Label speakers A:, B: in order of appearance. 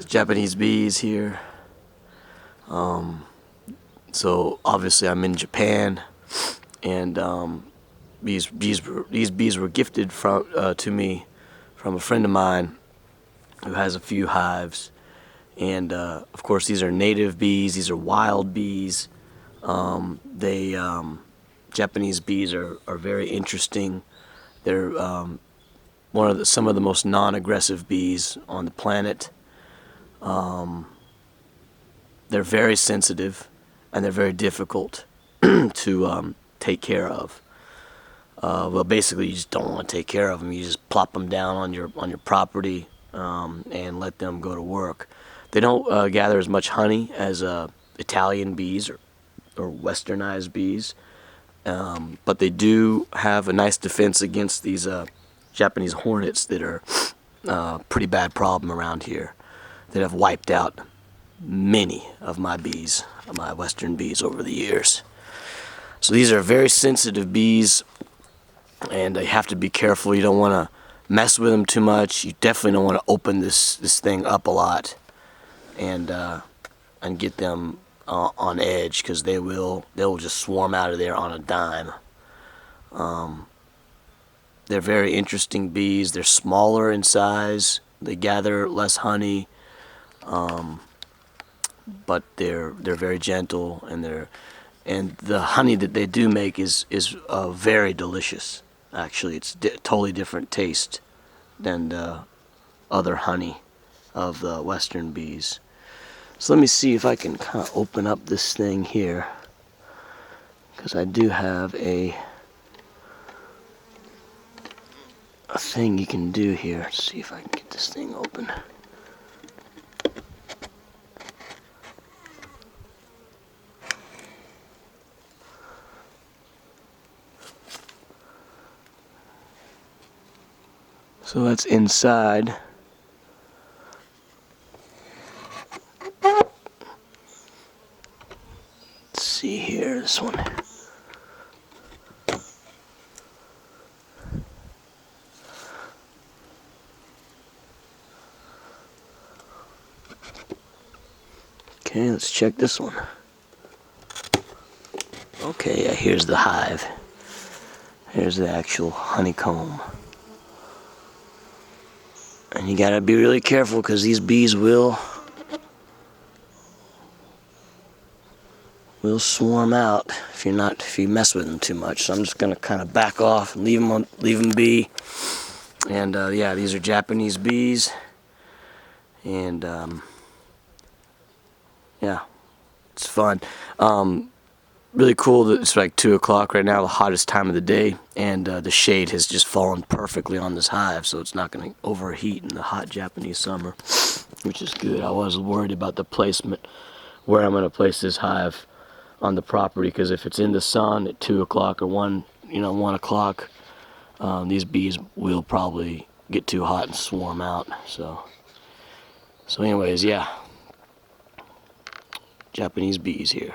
A: Japanese bees here. So obviously I'm in Japan, and these bees were gifted to me from a friend of mine who has a few hives. And of course these are native bees. These are wild bees. Japanese bees are very interesting. They're some of the most non-aggressive bees on the planet. They're very sensitive, and they're very difficult to take care of. Well, basically, you just don't want to take care of them. You just plop them down on your property and let them go to work. They don't gather as much honey as Italian bees or westernized bees, but they do have a nice defense against these Japanese hornets that are a pretty bad problem around here, that have wiped out many of my bees, my western bees, over the years. So these are very sensitive bees, and you have to be careful. You don't want to mess with them too much. You definitely don't want to open this thing up a lot and get them on edge, because they'll just swarm out of there on a dime. They're very interesting bees. They're smaller in size. They gather less honey. But they're very gentle, and the honey that they do make is very delicious. Actually, it's totally different taste than the other honey of the western bees. So let me see if I can kind of open up this thing here, because I do have a thing you can do here. Let's see if I can get this thing open. So that's inside. Let's see here, this one. Okay, let's check this one. Okay, yeah, here's the hive. Here's the actual honeycomb. And you gotta be really careful, because these bees will swarm out if you mess with them too much. So I'm just gonna kind of back off and leave them be. And yeah, these are Japanese bees, and yeah, it's fun. Really cool that it's like 2 o'clock right now, the hottest time of the day, and the shade has just fallen perfectly on this hive, so it's not going to overheat in the hot Japanese summer, which is good. I was worried about the placement, where I'm going to place this hive on the property, because if it's in the sun at 2 o'clock or 1 o'clock, these bees will probably get too hot and swarm out. So anyways, yeah, Japanese bees here.